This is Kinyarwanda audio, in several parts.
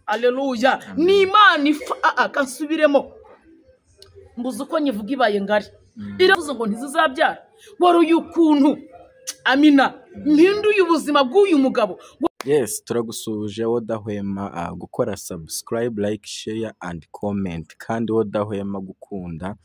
Haleluya. Ni Imana akasubiremo. Mbuze uko nyivuga ibaye ngari. Iravuze ngo ntizizabyara. Wari ukuntu. Amina. Mpinduye ubuzima bw'uyu mugabo. Yes, turagusuje wodahwema gukora subscribe, like, share and comment. Kandi wodahwema gukunda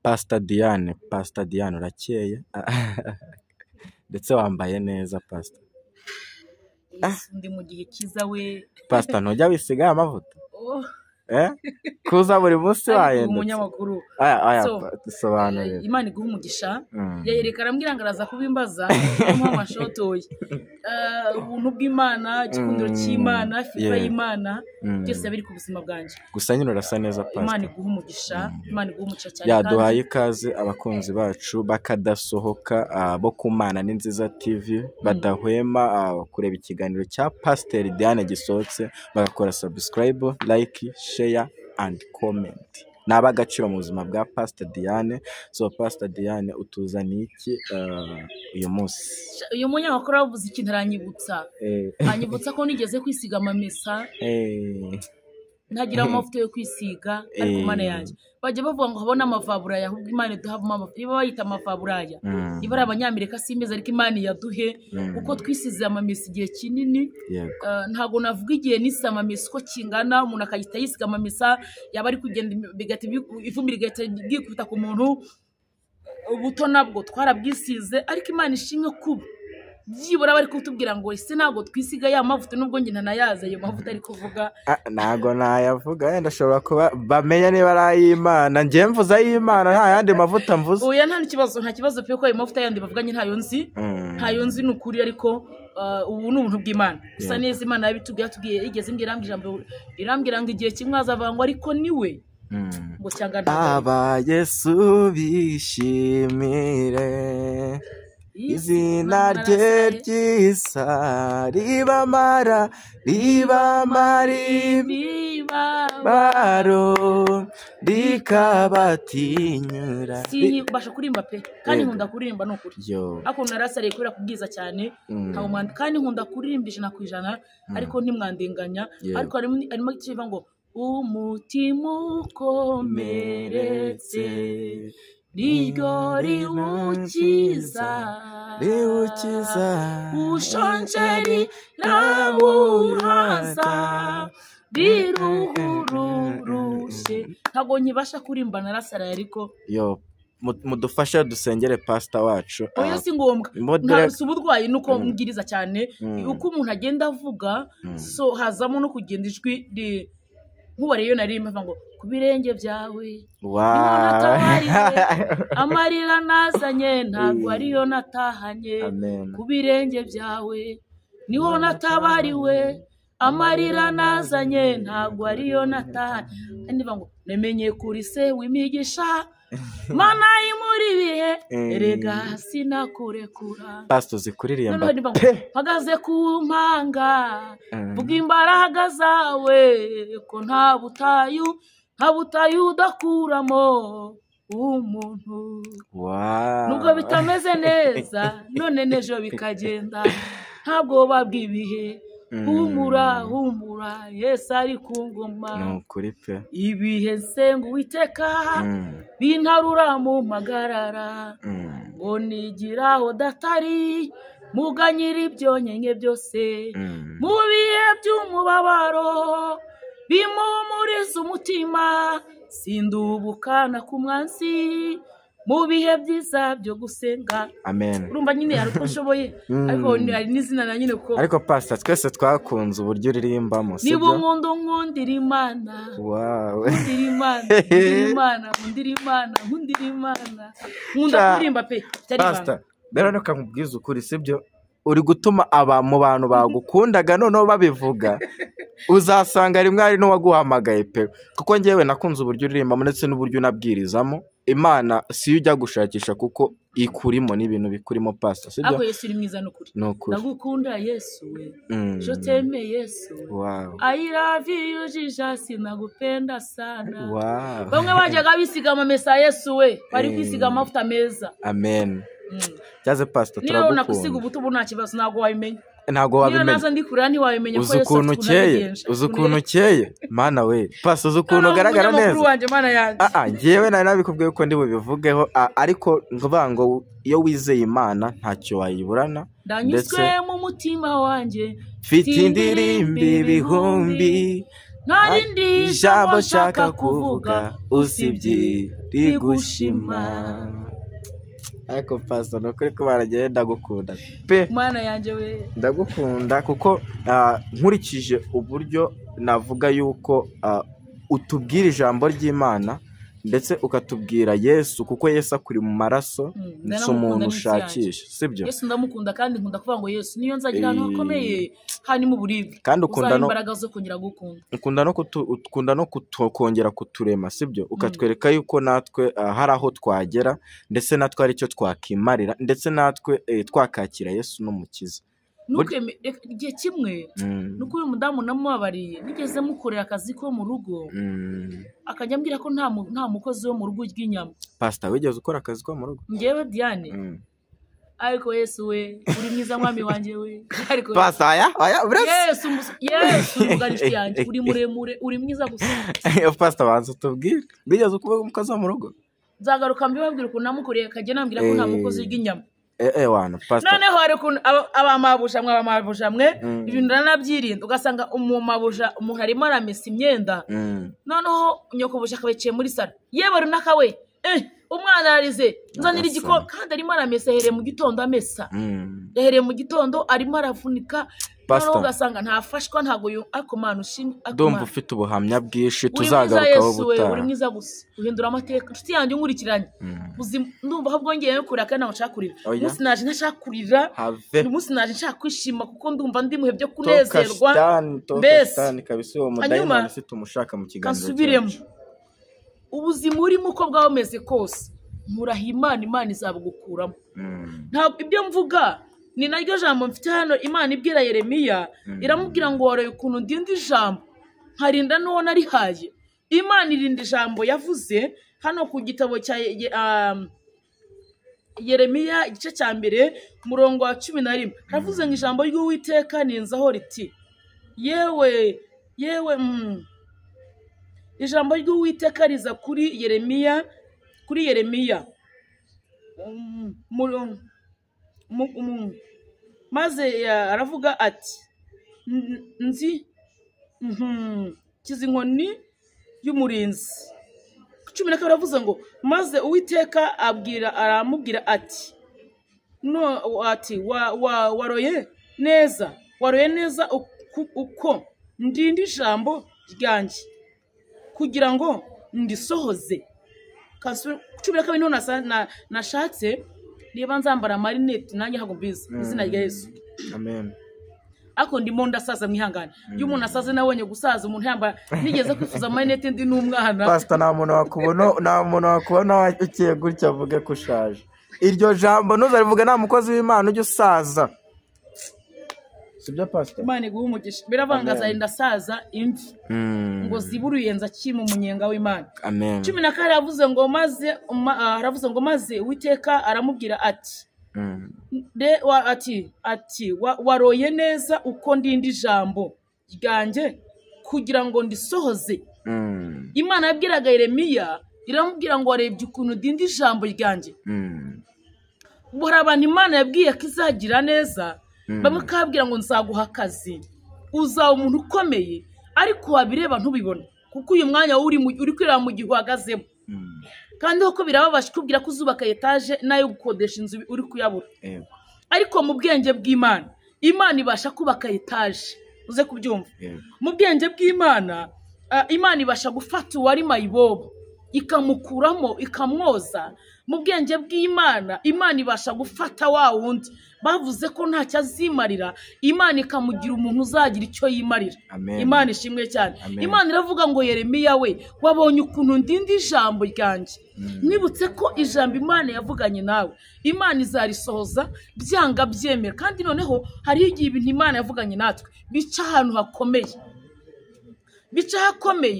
Pastor Diane. Pastor Diane urakeye. Ndetse wambaye neza Pastor. Ndi mu gihe kiza we. Pastor ntujya wisiga amavuta? Kuza buri munsi waye umunyamakuru. Dusobanurire. Imana iguha umugisha. Yayereka arambwira ngo araza kubimbaza mu mashotoye. Ubuntu bw'Imana, igikundiro cy'Imana, fifa y'Imana, byose biri ku buzima bwanjye. Gusa nyine urasa neza Pastor. Imana iguha umugisha, Imana iguha umugisha cyane. Yaduhaye ikaze abakunzi bacu bakadasohoka bo kumana ni nziza TV badahwema kureba ikiganiro cya Pastor Diane gisohotse bagakora subscribe, like, share and comment. Nabagaciro mu buzima bwa Pastor Diane. So Pastor Diane utuzaniye iki uyu munsi? Uyu munyamakuru avuze ikintu aranyibutsa. Anyibutsa ko nigeze kwisiga amamesa. Ntagira amavuta yo kwisiga ariko Imana yanjye. Bajye bavuga ngo habona amavabura ya ahubwo Imana duhaba amavuta. Iba bayita amavabura ya. Iba ari abanyamerika simeze ariko Imana yaduhe uko twisize amamesa igihe kinini. Ntago navuga igihe nisa amamesa uko kingana umuntu akayita yisiga amamesa yaba ari kugenda bigati ifumbire igahita gikubita ku muntu. Ubuto nabwo twarabwisize ariko Imana ishimwe kuba byibura bari kutubwira ngo ese nago twisiga ya mavuta nubwo njye ntanayaza ayo mavuta ari kuvuga nago nayavuga yenda shobora kuba bamenya niba ari Imana ngiye mvuza y'Imana nta yandi mavuta mvuza. Oya nta kibazo pe ko ayo mavuta yandi bavuganye ntayo nzi nukuri ariko ubu ni ubuntu bw'Imana. Gusa neza Imana yabitubwiye igeze irambwira ngo igihe kimwe azavangwa ariko niwe ngo cyangana aba Yesu bishimire izina rye ryiza ribamara imibabaro rikabatinyura. Basha kurimba pe kandi nkunda kuririmba nukuri ako narasariye kubera kubwiza cyane ntawo mwandi kandi nkunda kuririmba 100% ariko ntimwandenganya ariko arimo kiva ngo umutima ukomeretse Rigo riukiza ushonjeri rawuraza biruhururushe. Ntago nkibasha kurimba narasara ariko mudufashe dusengere Pastor wacu. Oya si ngombwa nta uburwayi nuko mbwiriza cyane uko umuntu agenda avuga so hazamo no kugenda ijwi nk'ubariyo narimba ngo kubirenge byawe amarira nazanye ntabwo ariyo natahanye kubirenge byawe niho natabariwe amarira nazanye ntabwo ariyo natahanye ndiva ngo nemenye kuri se wimigisha Mana imuri bihe erega sinakurekura. Pastor zikuririmba hagaze ku mpanga vuga imbaraga zawe ko nta butayu udakuramo umuntu. Nubwo bitameze neza none nejo bikagenda ntabwo babwibihe humura Yesu ari ku ngoma nukuri pe ibihe nsenga Uwiteka bintarura mu magarara ngo nigiraho datari muganyira ibyo nyenye byose mu bihe by'umubabaro bimumuriza umutima sindubukana ku mwansi mu bihe byiza byo gusenga. Amen. Urumva nyine yaruko nshoboye ariko ari n'izina na nyine ko ariko Pastor twese twakunze uburyo uririmbamo sibyo? Niba umuntu nkundira Imana nkundira Imana nkunda kurimba pe Pastor rero nakubwiza ukuri sibyo uri gutuma mu bantu bagukundaga noneho babivuga uzasanga rimwe ari no waguhamagaye pe kuko ngewe nakunze uburyo uririmba ndetse n'uburyo unabwirizamo. Imana si ujya gushakisha kuko ikurimo n'ibintu bikurimo Pastor sibyo? Ako Yesu uri mwiza nukuri ndagukunda Yesu we je t'aime Yesu I love you Jesus nagupenda sana. Bamwe bajyaga bisiga amamesa Yesu we bari kwisiga amavuta meza. Amen. Cyaze Pastor turagukunda. Niyo nakusiga ubutubu nta kibazo nago wayimenya. ntago wabimenya naza ndi kurira ntiwabimenya ko uzi ukuntu ukeye mana we pasi uzi ukuntu ugaragara neza njyewe nari nabikubwiye ko ndi bubivugeho ariko ngovuga ngo iyo wizeye Imana ntacyo wayiburana ndanyuzwe mu mutima wanjye mfite indirimbo ibihumbi ntarindi ijambo nshaka kuvuga usibye rigushima ariko pasi nukuri ko baragiye ndagukunda pe Mana yanjye we ndagukunda kuko nkurikije uburyo navuga yuko utubwira ijambo ry'Imana ndetse ukatubwira Yesu kuko Yesu akuri mu maraso ndetse umuntu ushakisha sibyo Yesu ndamukunda kandi nkunda kuvuga ngo Yesu niyo nzagira ahantu hakomeye hani mu buribwe kandi ukunda no imbaraga zo kongera gukunda ukunda no kongera kuturema sibyo ukatwereka yuko natwe hari aho twagera ndetse natwe ari cyo twakimarira ndetse natwe twakakira Yesu n'umukiza igihe kimwe nuko uyu mudamu namubabariye nigeze mukorera akazi ko mu rugo akajya ambwira ko nta mukozi wo mu rugo urya inyama. Pastor wigeze ukora akazi ko mu rugo? Njyewe Diane ariko Yesu we uri mwiza mwami wanjye we ariko Pastor aya Yesu mugarishye yanjye uri muremure uri mwiza gusa. Pastor banza tubwire wigeze ukuba umukozi wo mu rugo? Nzagaruka mbibabwira ko namukoreye akajya nambwira ko nta mukozi urya inyama. Wana Pastor noneho hari ukuntu abamabusha mwe ibintu nanabyirinda ugasanga umumabusha umuntu arimo aramesa imyenda noneho nyokobusha akabeciye muri saro yewe runaka we umwana arize nzanira igikoma kandi arimo aramesa yahereye mu gitondo amesa yahereye mu gitondo arimo aravunika noneho ugasanga ntafashwa ntago ariko mana ushimye ndumva ufite ubuhamya bwinshi tuzagarukaho butaha uri mwiza gusa uhindura amateka inshuti yanjye nkurikiranye ndumva ahubwo ngiye kurira kandi nashaka umunsi naje ntashaka kurira umunsi naje nshaka kwishima kuko ndumva ndi muhe byo kunezerwa mbese kabisa uwo mudayimoni ufite umushaka mu kiganiro kasubiremo ubuzima urimo uko bwawe umeze kose muraha Imana izabugukuramo ntabwo ibyo mvuga ni naryo jambo mfite hano Imana ibwira Yeremiya iramubwira ngo waraye ukuntu ndindi ijambo nkarinda n'uwo narihaye. Imana irinda ijambo yavuze hano ku gitabo cya Yeremiya igice cya mbere murongo wa 11 haravuze ngo ijambo ry'Uwiteka ninzaho riti yewe ijambo ry'Uwiteka riza kuri Yeremiya maze aravuga ati nzi kizi inkoni y'umurinzi. 12 aravuze ngo maze Uwiteka aramubwira ati waroye neza uko ndinda ijambo ryanjye kugira ngo ndisohoze. 12 niho nashatse niba nzambara marinette nanjye hago mbizi izina rya Yesu amen. Ako ndimo ndasaza mwihangane iyo umuntu asaze nabonye gusaza umuntu yamba nigeze kwifuza marinette ndi n'umwana. Pastor nta muntu wakubona ukiye gutya avuge ko ushaje iryo jambo ntuzarivuga nta mukozi w'Imana ujye usaza sibyo Pastor. Imana iguha umugisha biravangaza ndasaza imvi ngo ziburuyenza kimu umunyenga w'Imana. Amen. 12 yavuze ngo maze Uwiteka aramubwira ati waroye neza uko ndinda ijambo ryanjye kugira ngo ndisohoze. Imana yabwiraga Yeremiya iramubwira ngo warebye ukuntu ndinda ijambo ryanjye. Bora abantu Imana yabwiye ko izagira neza bamwe kabwira ngo nzaguha akazi uzaba umuntu ukomeye ariko wabireba ntubibone kuko uyu mwanya uri kwirira mu gihe uhagazemo kandi uko birababasha kubwira ko uzubaka etage nayo gukodesha inzu uri kuyabura ariko mu bwenge bw'Imana Imana ibasha kubaka etage uze kubyumva mu bwenge bw'Imana Imana ibasha gufata uwari mayibobo ikamukuramo ikamwoza. Mu bwenge bw'Imana Imana ibasha gufata wa wundi bavuze ko ntacyo azimarira Imana ikamugira umuntu uzagira icyo yimarira. Imana ishimwe cyane. Imana iravuga ngo Yeremiya we wabonye ukuntu ndinda ijambo ryanjye. Mwibutse ko ijambo Imana yavuganye nawe Imana izarisohoza byanga byemera kandi noneho hari igihe ibintu Imana yavuganye natwe bica ahantu hakomeye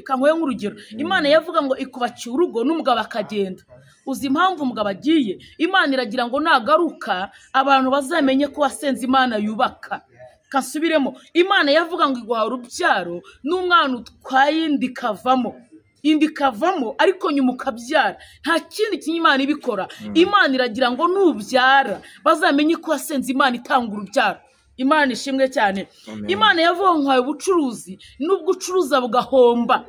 kangoye nk'urugero Imana yavuga ngo ikubaciye urugo n'umugabo akagenda. Uzi impamvu umugabo agiye Imana iragira ngo nagaruka abantu bazamenye ko wasenze Imana yubaka kasubiremo Imana yavuga ngo iguha urubyaro n'umwana utwaye indi kavamo ariko nyuma ukabyara nta kindi kintu Imana ibikora Imana iragira ngo nubyara bazamenye ko wasenze Imana itanga urubyaro Imana ishimwe cyane Imana yavuga ubucuruzi nubwo ucuruza bugahomba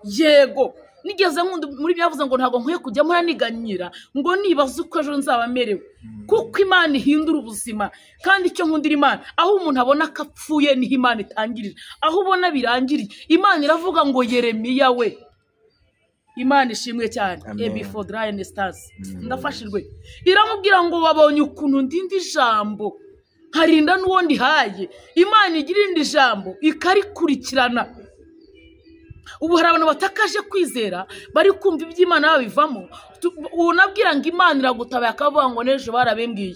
yego nigeze muri byavuze ngo ntago nkwiye kujya muraniganyira ngo nibaze uko ejo nzaba merewe kuko Imana ihindura ubuzima kandi icyo nkundira Imana aho umuntu abona kapfuye niho Imana itangirira aho ubona birangiriye Imana iravuga ngo Yeremiya we Imana ishimwe cyane before dry and stars ndafashirwe iramubwira ngo wabonye ukuntu ndindi jambo harinda nuwo ndihaye Imana igira indi jambo ikarikurikirana ubu hari abantu batakaje kwizera bari kumva iby'Imana babivamo unabwira ngo Imana iragutabaye akavuga ngo nejo barabimbwiye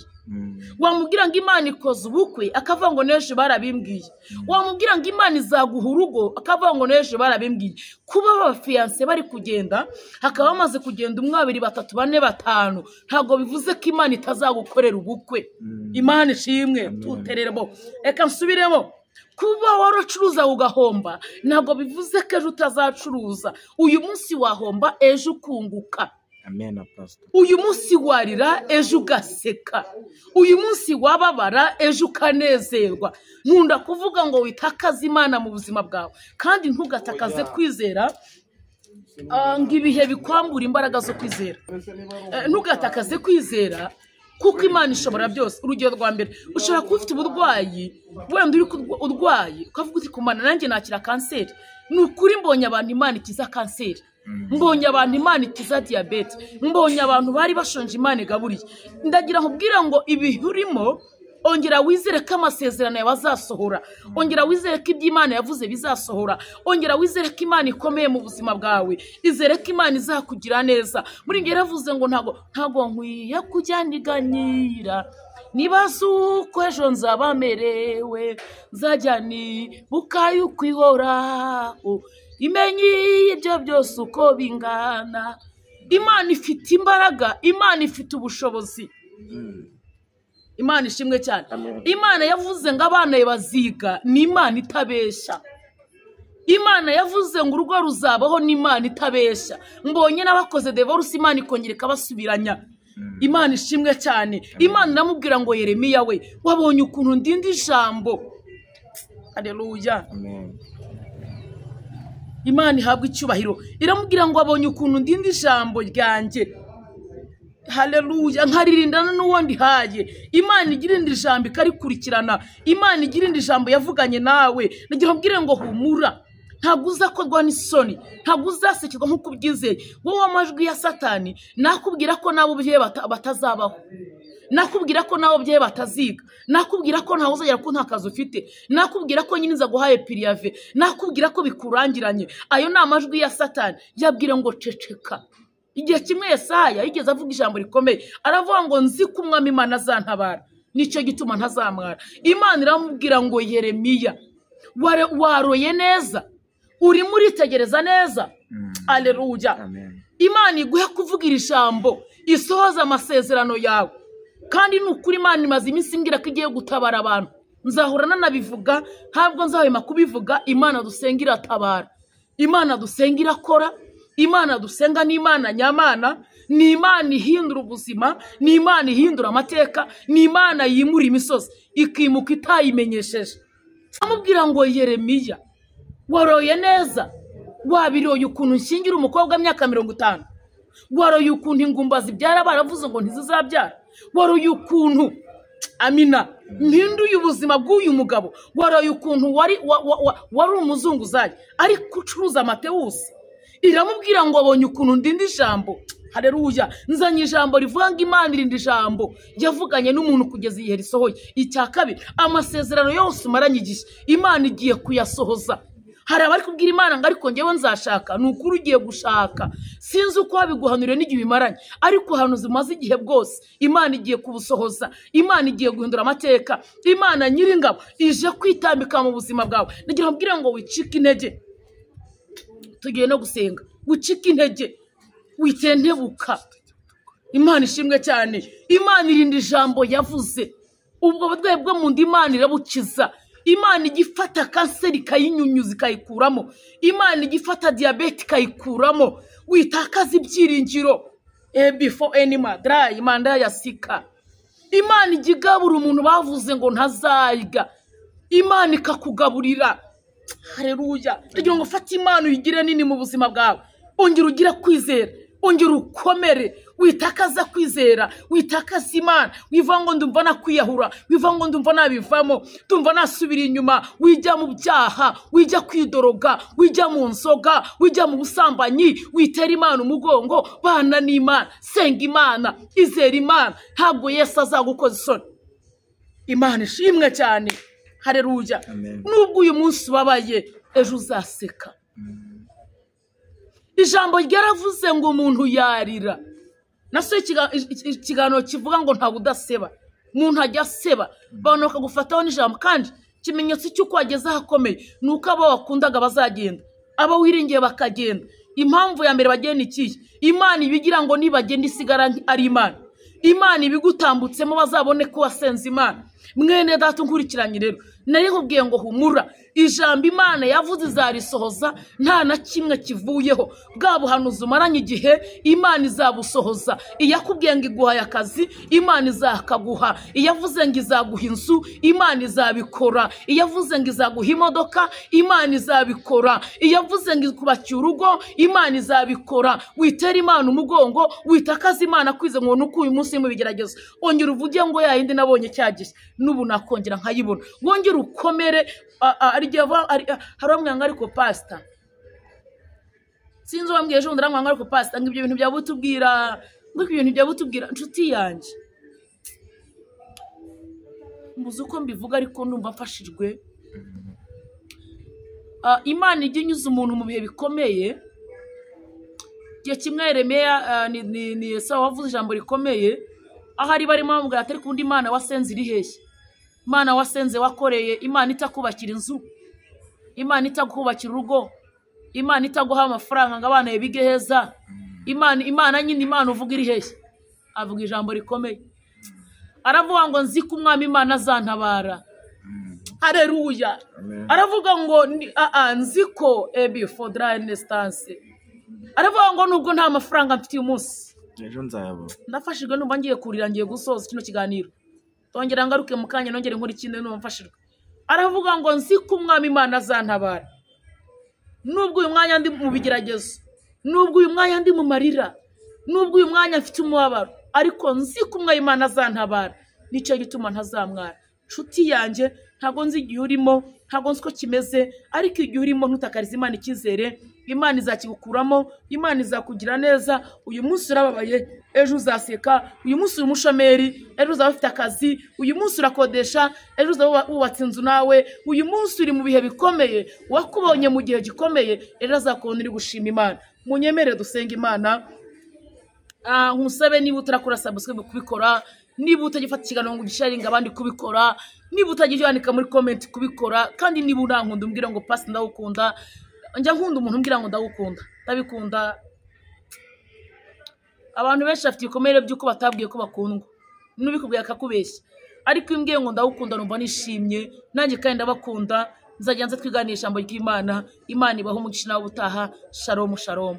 wamubwira ngo Imana ikoze ubukwe akavuga ngo nejo barabimbwiye wamubwira ngo Imana izaguha urugo akavuga ngo nejo barabimbwiye kuba abafiance bari kugenda hakaba bamaze kugenda 1 2 3 4 5 ntago bivuze ko Imana itazagukorera ubukwe Imana ishimwe tutererebo eka nsubiremo kuba waracuruza ugahomba ntago bivuze ko ejo utazacuruza uyu munsi wahomba ejo ukunguka amen pastor uyu munsi warira ejo ugaseka uyu munsi wababara ejo ukanezerwa nkunda kuvuga ngo witakaze Imana mu buzima bwawe kandi ntugatakaze kwizera ngo ibihe bikwambura imbaraga zo kwizera ntugatakaze kwizera kuko Imana ishobora byose urugero rwa mbere ushobora kuba ufite uburwayi wenda uri urwaye ukavuga uti kumana nanjye nakira kanseri ni ukuri mbonye abantu Imana ikiza kanseri mbonye abantu Imana ikiza diabete mbonye abantu bari bashonje Imana igaburiye ndagira nkubwira ngo ibi urimo ongera wizere ko amasezerano yawe azasohora ongera wizere ko iby'Imana yavuze bizasohora ongera wizere ko Imana ikomeye mu buzima bwawe izere ko Imana izakugira neza muri nge yaravuze ngo ntago nkwiye kujya ndiganyira nibaza uko ejo nzaba merewe nzajya nibuka yuko ihoraho imenye ibyo byose uko bingana Imana ifite imbaraga Imana ifite ubushobozi Imana ishimwe cyane Imana yavuze ngo abana baziga ni Imana itabeshya Imana yavuze ngo urugo ruzabaho ni Imana itabeshya mbonye n'abakoze divorce Imana ikongera ikabasubiranya Imana ishimwe cyane Imana iramubwira ngo Yeremiya we wabonye ukuntu ndindi jambo haleluya amen Imana ihabwa icyubahiro iramubwira ngo wabonye ukuntu ndindi jambo ryanjye haleluya nkaririndana n'uwo ndihaye Imana igira indi jambo ikarikurikirana Imana igira indi jambo yavuganye nawe nagira mbwire ngo humura ntabwo uzakorwa n'isoni ntabwo uzasekirwa nk'uko ubyizeye wowe amajwi ya Satani nakubwira ko nabo bye batazabaho nakubwira ko nabo bye bataziga nakubwira ko ntawe uzagera ko nta kazi ufite nakubwira ko nyine nzaguhaye piriave nakubwira ko bikurangiranye ayo ni amajwi ya Satani yabwira ngo ceceka igihe kimwe Yesaya yigeze avuga ijambo rikomeye aravuga ngo nzi ko umwami Imana azantabara nicyo gituma ntazamwara Imana iramubwira ngo Yeremiya waroye neza uri muri tegereza neza haleluya Imana iguhe kuvugira ijambo isohoza amasezerano yawe kandi nukuri Imana imaze iminsi imbwira ko igiye gutabara abantu nzahorana nabivuga ntabwo nzahema kubivuga Imana dusengira atabara Imana dusengira akora Imana dusenga ni Imana nyamana ni Imana ihindura ubuzima ni Imana ihindura amateka ni Imana yimura imisozi ikimuka itayimenyesheje amubwira ngo Yeremiya waroye neza wabiroye ukuntu nshingira umukobwa w'imyaka 50 waroye ukuntu ingumba zibyara baravuze ngo ntizizabyara waroye ukuntu amina mpinduye ubuzima bw'uyu mugabo waroye ukuntu wari umuzunguzayi ariko ucuruza amatewusi iramubwira ngo abonye ukuntu ndindi ijambo haleluya nzanye ijambo rivuga ngo Imana irindi ijambo yavuganye n'umuntu kugeza igihe risohoye icya kabiri amasezerano yose umaranye igihe Imana igiye kuyasohoza hari abari kubwira Imana ngo ariko ngewe nzashaka nukuri ugiye gushaka sinzi uko wabiguhanuriye n'igihe bimaranye ariko hano zimaze igihe bwose Imana igiye kubusohoza Imana igiye guhindura amateka Imana nyiringabo ije kwitambika mu buzima bwawe nagira mbwira ngo wicike intege tugiye no gusenga wicike intege witentebuka Imana ishimwe cyane Imana irindi jambo yavuze ubwo burwayi bwo mu nda Imana irabukiza. Imana igifata kanseri ikayinyunyuza ikayikuramo. Imana igifata diyabete ikayikuramo. Witakaza ibyiringiro before any madra Imana yasika. Imana igigabura umuntu bavuze ngo ntazarya. Imana ikakugaburira. Haleluya. Kugira ngo ufate Imana uyigire nini mu buzima bwawe. Ongera ugira kwizera, ongera ukomere, witakaza kwizera, witakaza Imana, wiva ngo ndumva nakwiyahura, wiva ngo ndumva nabivamo, ndumva nasubira inyuma, wijya mu byaha, wijya kwidoroga, wijya mu nzoga, wijya mu busambanyi, witera Imana umugongo, bana n'Imana, senga Imana, izera Imana, ntabwo Yesu azagukoza isoni. Imana ishimwe cyane. Haleluya. Nubwo uyu munsi ubabaye, ejo uzaseka. Ijambo ryaravuze ngo umuntu yarira. Naso ikiganiro kivuga ngo nta budaseba. Umuntu ajya aseba. Abantu bakagufataho n'ijambo kandi kimenyetso cy'uko wageze ahakomeye nuko abo wakundaga bazagenda. Abo wiringiye bakagenda. Impamvu ya mbere bagenda iki? Imana ibigira ngo nibagenda isigara ari Imana. Imana ibigutambutsemo bazabone ko wasenze Imana. Mwene data nkurikiranye rero nari nkubwiye ngo humura. Ijambo Imana yavuze izarisohoza nta na kimwe kivuyeho. Bwa buhanuzi umaranye igihe Imana izabusohoza. Iyakubwiye ngo iguhaye akazi Imana izakaguha. Iyavuze ngo izaguha inzu Imana izabikora. Iyavuze ngo izaguha imodoka Imana izabikora. Iyavuze ngo ikubakiye urugo Imana izabikora. Witera Imana umugongo, witakaza Imana kwize ngo nuko uyu munsi mu bigeragezo. Ongera uvuge ngo yayindi nabonye cyagiye nubu nakongera nkayibona. Wongera ukomere. Hari umwanga ariko pastor sinzi wambwiye ejo ndamwanga ariko pastor ngo ibyo bintu byabutubwira ngo ibyo bintu byabutubwira inshuti yanjye mbuze uko mbivuga ariko ndumva mfashijwe. Imana ijya inyuza umuntu mu bihe bikomeye. Gihe kimwe Yeremiya ni Yesawu wavuze ijambo rikomeye aho ari barimo bamubwira atari kundi Imana wasenze iri heshye. Imana wasenze wakoreye, Imana itakubakira inzu, Imana itakubakira urugo, Imana itaguha amafaranga ngo abana bige heza. Imana nyine Imana uvuga iri heshye. Avuga ijambo rikomeye. Aravuga ngo nzi ko umwami Imana azantabara. Haleluya. Aravuga ngo nzi ko for dry instance. Aravuga ngo nubwo nta mafaranga mfite uyu munsi ejo nzayabona. Ndafashijwe numva ngiye kurira ngiye gusoza kino kiganiro. Tongera ngaruke mu kanya nongere nkora ikindi numfashirwe. Aravuga ngo nzi ko umwami Imana azantabara. Nubwo uyu mwanya ndi mu bigeragezo, nubwo uyu mwanya ndi mu marira, nubwo uyu mwanya mfite umubabaro, ariko nzi ko umwami Imana azantabara. Nicyo gituma ntazamwara. Nshuti yanjye ntago nzi igihe urimo, ntago nzi ko kimeze, ariko igihe urimo ntutakariza Imana ikizere. Imana izakigukuramo, Imana izakugira neza. Uyu munsi urababaye, ejo uzaseka. Uyu munsi uri umushomeri, ejo uzaba ufite akazi. Uyu munsi urakodesha, ejo uzaba wubatse inzu nawe. Uyu munsi uri mu bihe bikomeye, wakubonye mu gihe gikomeye, ejo azakubona uri gushima Imana. Munyemere dusenga Imana. Nkusabe niba utarakora subscribe kubikora, niba utagifata ikiganiro ngo ugisharinga abandi kubikora, niba utagijyanika muri comment kubikora, kandi niba urankunda umbwira ngo pastor ndagukunda. Njya nkunda umuntu umbwira ngo ndagukunda. Ndabikunda. Abantu benshi bafite ibikomere by'uko batabwiye ko bakundwa. Nubikubwiye akakubeshya. Ariko imbwiye ngo ndagukunda numva nishimye, nanjye kandi ndabakunda. Nzajya nza twiganisha ijambo ry'Imana. Imana ibaho umugisha nawe utaha. Shalom shalom.